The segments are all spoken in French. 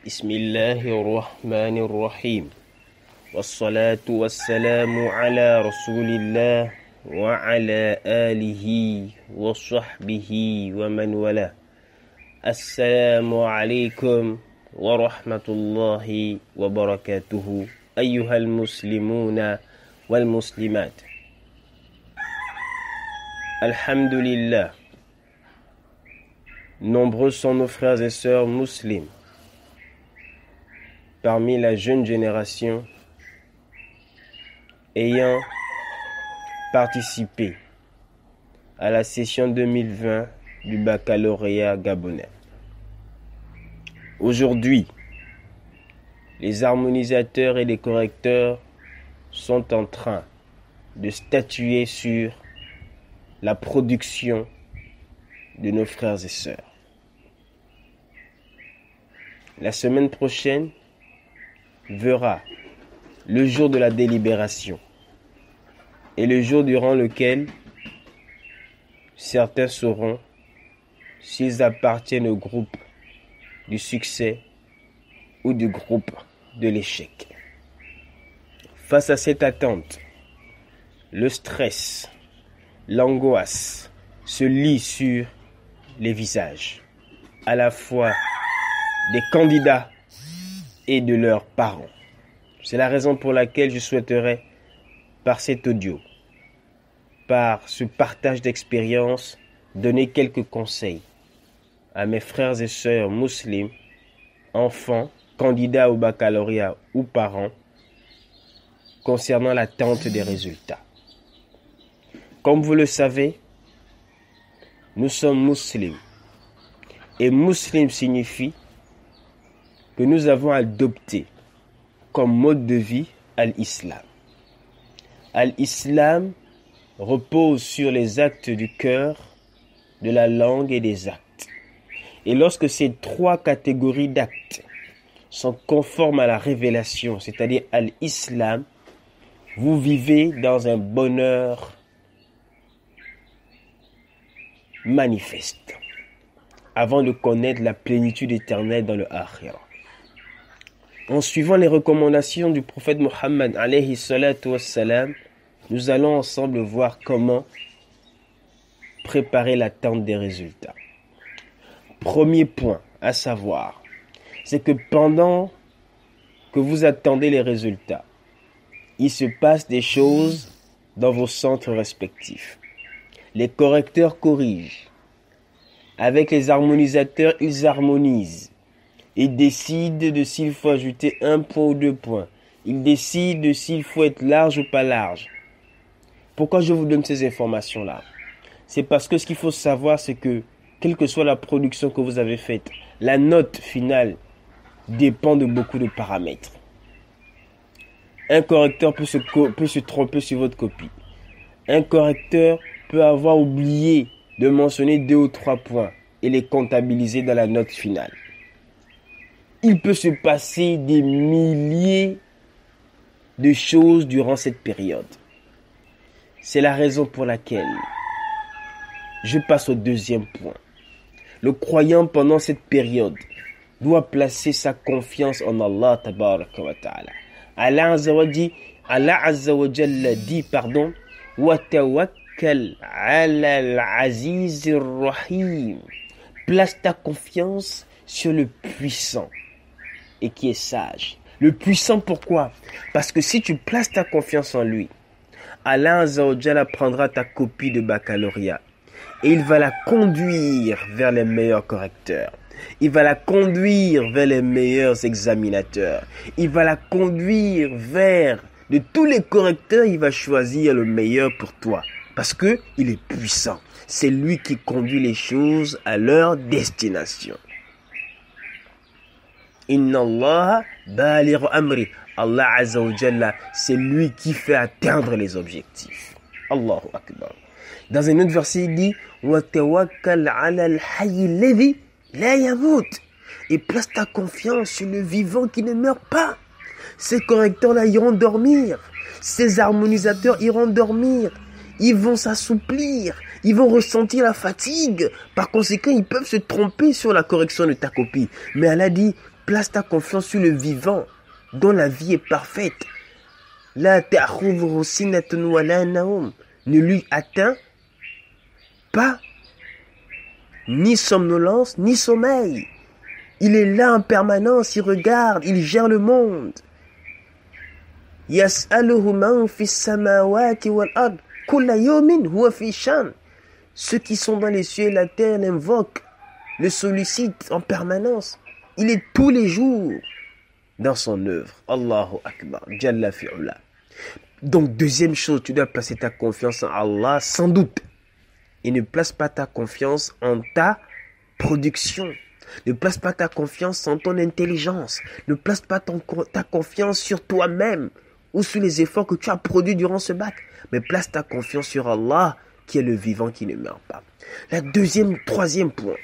بسم الله الرحمن الرحيم والصلاة والسلام على رسول الله وعلى آله وصحبه ومن والاه. السلام عليكم ورحمة الله وبركاته أيها المسلمون والمسلمات. Alhamdulillah, nombreux sont nos frères et sœurs musulmans parmi la jeune génération ayant participé à la session 2020 du baccalauréat gabonais. Aujourd'hui, les harmonisateurs et les correcteurs sont en train de statuer sur la production de nos frères et sœurs. La semaine prochaine verra le jour de la délibération et le jour durant lequel certains sauront s'ils appartiennent au groupe du succès ou du groupe de l'échec. Face à cette attente, le stress, l'angoisse se lit sur les visages, à la fois des candidats et de leurs parents. C'est la raison pour laquelle je souhaiterais, par cet audio, par ce partage d'expérience, donner quelques conseils à mes frères et sœurs musulmans, enfants, candidats au baccalauréat ou parents, concernant l'attente des résultats. Comme vous le savez, nous sommes musulmans. Et musulman signifie que nous avons adopté comme mode de vie l'islam. L'islam repose sur les actes du cœur, de la langue et des actes. Et lorsque ces trois catégories d'actes sont conformes à la révélation, c'est-à-dire à l'islam, vous vivez dans un bonheur manifeste avant de connaître la plénitude éternelle dans le akhira. En suivant les recommandations du prophète Mohammed alayhi salatu wassalam, nous allons ensemble voir comment préparer l'attente des résultats. Premier point à savoir, c'est que pendant que vous attendez les résultats, il se passe des choses dans vos centres respectifs. Les correcteurs corrigent. Avec les harmonisateurs, ils harmonisent. Ils décident de s'il faut ajouter 1 point ou 2 points. Ils décident de s'il faut être large ou pas large. Pourquoi je vous donne ces informations-là? C'est parce que ce qu'il faut savoir, c'est que, quelle que soit la production que vous avez faite, la note finale dépend de beaucoup de paramètres. Un correcteur peut se tromper sur votre copie. Un correcteur peut avoir oublié de mentionner 2 ou 3 points et les comptabiliser dans la note finale. Il peut se passer des milliers de choses durant cette période. C'est la raison pour laquelle je passe au deuxième point. Le croyant pendant cette période doit placer sa confiance en Allah tabaraka wa ta'ala. Allah Azza wa Jalla dit, wa tawakkal ala al-aziz ar-rahim. Place ta confiance sur le puissant et qui est sage. Le puissant, pourquoi? Parce que si tu places ta confiance en lui, Allah Azza wa Jalla prendra ta copie de baccalauréat et il va la conduire vers les meilleurs correcteurs. Il va la conduire vers les meilleurs examinateurs. Il va la conduire vers, de tous les correcteurs, il va choisir le meilleur pour toi. Parce que il est puissant. C'est lui qui conduit les choses à leur destination. Inna Allah baligh amri. Allah Azza wa Jalla, c'est lui qui fait atteindre les objectifs. Allahu Akbar. Dans un autre verset, il dit wa tawakkal ala al-hayy alladhi la yamut. Et place ta confiance sur le vivant qui ne meurt pas. Ces correcteurs-là iront dormir. Ces harmonisateurs iront dormir. Ils vont s'assouplir. Ils vont ressentir la fatigue. Par conséquent, ils peuvent se tromper sur la correction de ta copie. Mais Allah dit, Place ta confiance sur le vivant, dont la vie est parfaite. La ta'khudhuhu sinatun wa la nawm. Ne lui atteint pas ni somnolence, ni sommeil. Il est là en permanence, il regarde, il gère le monde. Yas'aluhu man fis samawati wal ard. Kulla yawmin huwa fi shan. Ceux qui sont dans les cieux et la terre l'invoquent, le sollicitent en permanence. Il est tous les jours dans son œuvre. Allahu Akbar, Jalla fi'ula. Donc, deuxième chose, tu dois placer ta confiance en Allah sans doute. Et ne place pas ta confiance en ta production. Ne place pas ta confiance en ton intelligence. Ne place pas ta confiance sur toi-même ou sur les efforts que tu as produits durant ce bac. Mais place ta confiance sur Allah qui est le vivant qui ne meurt pas. Troisième point.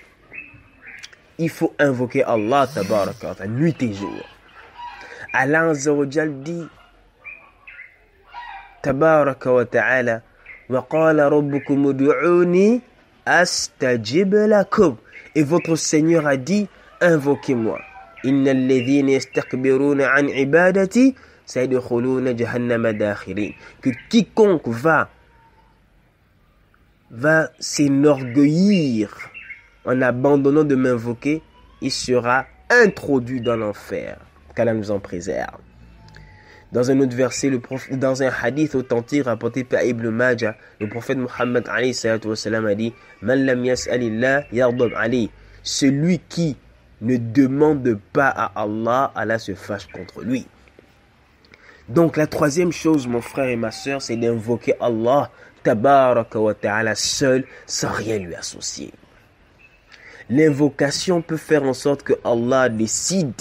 Il faut invoquer Allah tabaraka wa ta'ala nuit et jour. Allah Azza wa Jal dit tabaraka wa ta'ala wa qala rabbukum ud'uni astajib lakum. Et votre Seigneur a dit invoquez-moi. Innal ladhina yastakbiruna an ibadati sayadkhuluna jahannama dakhirin. Que quiconque va s'enorgueillir en abandonnant de m'invoquer, il sera introduit dans l'enfer. Qu'Allah nous en préserve. Dans un autre verset, dans un hadith authentique rapporté par Ibn Majah, le prophète Muhammad alayhi salatu wassalam a dit Man lam yas'alillah yardab alayh. Celui qui ne demande pas à Allah, Allah se fâche contre lui. Donc la troisième chose, mon frère et ma sœur, c'est d'invoquer Allah tabaraka wa ta'ala seul, sans rien lui associer. L'invocation peut faire en sorte que Allah décide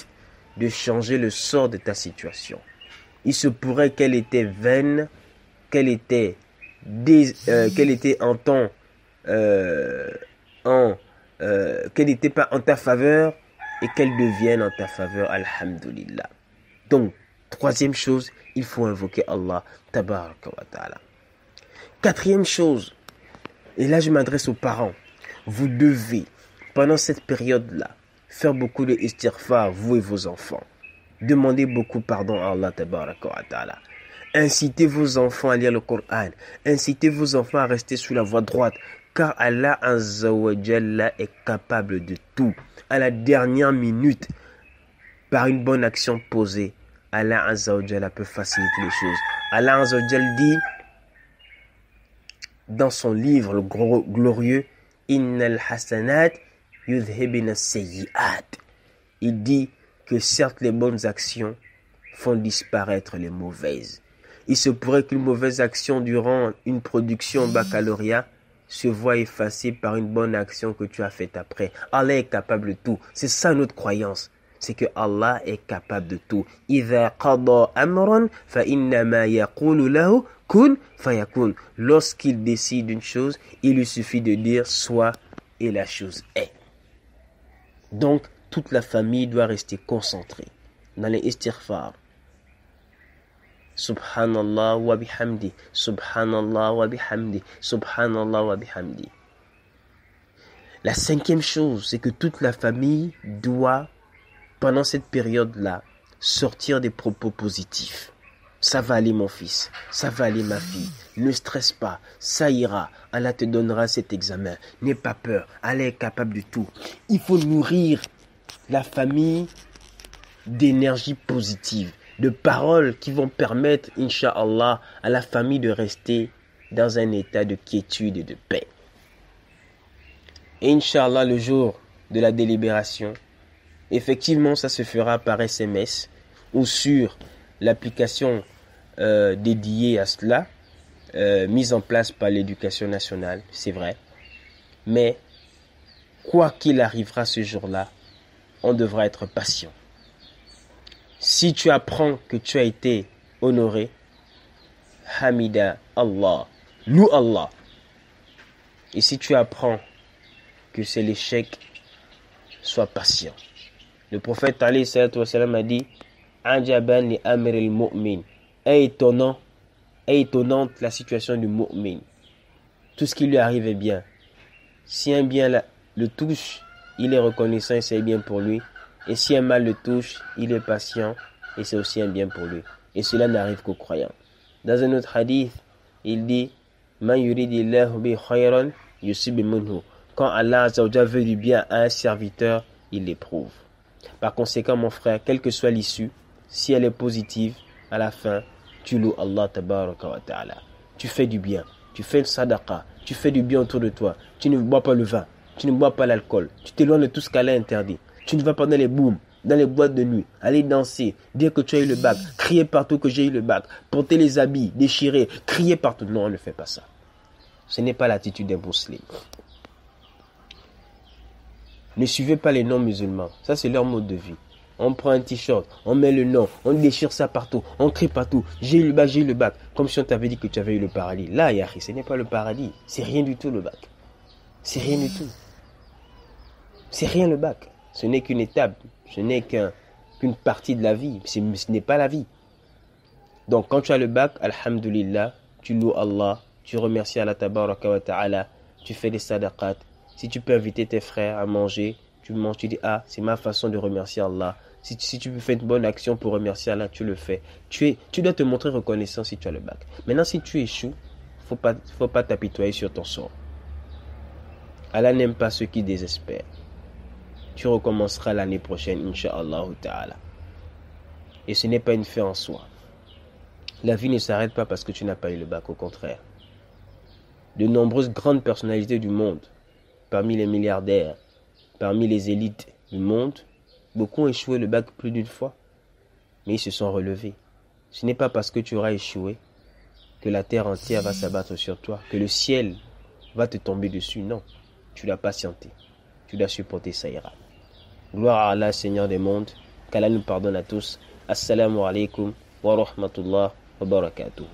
de changer le sort de ta situation. Il se pourrait qu'elle était vaine, qu'elle était qu'elle n'était pas en ta faveur et qu'elle devienne en ta faveur, alhamdulillah. Donc, troisième chose, il faut invoquer Allah tabaraka wa ta'ala. Quatrième chose, et là je m'adresse aux parents, vous devez, pendant cette période-là, faire beaucoup de istighfar, vous et vos enfants. Demandez beaucoup pardon à Allah tabaraka wa ta'ala. Incitez vos enfants à lire le Coran. Incitez vos enfants à rester sur la voie droite. Car Allah Azza wa Jalla est capable de tout. À la dernière minute, par une bonne action posée, Allah Azza wa Jalla peut faciliter les choses. Allah Azza wa Jalla dit dans son livre le glorieux Innal hasanat yudhibina sayyi'at. Il dit que certes les bonnes actions font disparaître les mauvaises. Il se pourrait qu'une mauvaise action durant une production au baccalauréat se voit effacée par une bonne action que tu as faite après. Allah est capable de tout. C'est ça notre croyance. C'est que Allah est capable de tout. إِذَا قَضَى أَمْرًا فَإِنَّمَا يَقُولُ لَهُ كُنْ فَيَكُونُ. Lorsqu'il décide une chose, il lui suffit de dire soit et la chose est. Donc, toute la famille doit rester concentrée dans les istighfar. Subhanallah wa bihamdi, subhanallah wa bihamdi, subhanallah wa bihamdi. La cinquième chose, c'est que toute la famille doit, pendant cette période-là, sortir des propos positifs. Ça va aller mon fils, ça va aller ma fille, ne stresse pas, ça ira, Allah te donnera cet examen, n'aie pas peur, Allah est capable de tout. Il faut nourrir la famille d'énergie positive, de paroles qui vont permettre, Inch'Allah, à la famille de rester dans un état de quiétude et de paix. Et Inch'Allah, le jour de la délibération, effectivement, ça se fera par SMS ou sur l'application dédiée à cela, mise en place par l'éducation nationale, c'est vrai. Mais, quoi qu'il arrivera ce jour-là, on devra être patient. Si tu apprends que tu as été honoré, Hamida Allah, loue Allah. Et si tu apprends que c'est l'échec, sois patient. Le prophète alayhi salatu wassalam a dit Ajaban li amril mu'min. Étonnante la situation du mu'min. Tout ce qui lui arrive est bien. Si un bien le touche, il est reconnaissant et c'est bien pour lui. Et si un mal le touche, il est patient et c'est aussi un bien pour lui. Et cela n'arrive qu'aux croyants. Dans un autre hadith, il dit Man yuridillahu bi khayran yusib minhu. Quand Allah Azza wa Jalla veut du bien à un serviteur, il l'éprouve. Par conséquent, mon frère, quelle que soit l'issue, si elle est positive, à la fin, tu loues Allah tabaraka wa ta'ala. Tu fais du bien, tu fais une sadaqa, tu fais du bien autour de toi. Tu ne bois pas le vin, tu ne bois pas l'alcool, tu t'éloignes de tout ce qu'Allah interdit. Tu ne vas pas dans les booms, dans les boîtes de nuit, aller danser, dire que tu as eu le bac, crier partout que j'ai eu le bac, porter les habits, déchirer, crier partout. Non, on ne fait pas ça. Ce n'est pas l'attitude d'un musulman. Ne suivez pas les non-musulmans. Ça, c'est leur mode de vie. On prend un t-shirt, on met le nom, on déchire ça partout, on crie partout. J'ai eu le bac. Comme si on t'avait dit que tu avais eu le paradis. Là, Yahri, ce n'est pas le paradis. C'est rien du tout le bac. C'est rien du tout. C'est rien le bac. Ce n'est qu'une étape. Ce n'est qu'une partie de la vie. Ce n'est pas la vie. Donc, quand tu as le bac, alhamdulillah, tu loues Allah, tu remercies Allah tabaraka wa ta'ala, tu fais des sadaqat. Si tu peux inviter tes frères à manger, tu manges, tu dis, ah, c'est ma façon de remercier Allah. Si tu peux faire une bonne action pour remercier Allah, tu le fais. Tu dois te montrer reconnaissant si tu as le bac. Maintenant, si tu échoues, faut pas t'apitoyer sur ton sort. Allah n'aime pas ceux qui désespèrent. Tu recommenceras l'année prochaine, Inch'Allah ta'ala. Et ce n'est pas une fin en soi. La vie ne s'arrête pas parce que tu n'as pas eu le bac, au contraire. De nombreuses grandes personnalités du monde, parmi les milliardaires, parmi les élites du monde, beaucoup ont échoué le bac plus d'une fois, mais ils se sont relevés. Ce n'est pas parce que tu auras échoué que la terre entière va s'abattre sur toi, que le ciel va te tomber dessus. Non, tu dois patienter, tu dois supporter, ça ira. Gloire à Allah, Seigneur des mondes, qu'Allah nous pardonne à tous. Assalamu alaikum wa rahmatullah wa barakatuh.